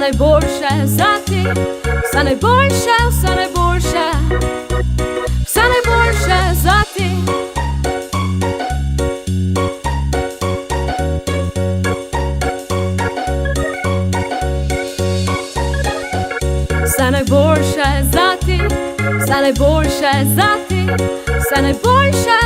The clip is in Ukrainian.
найбільше за ти, все найбільше, все найбільше, все найбільше за ти. Все найбільше за ти, все найбільше за ти, все найбільше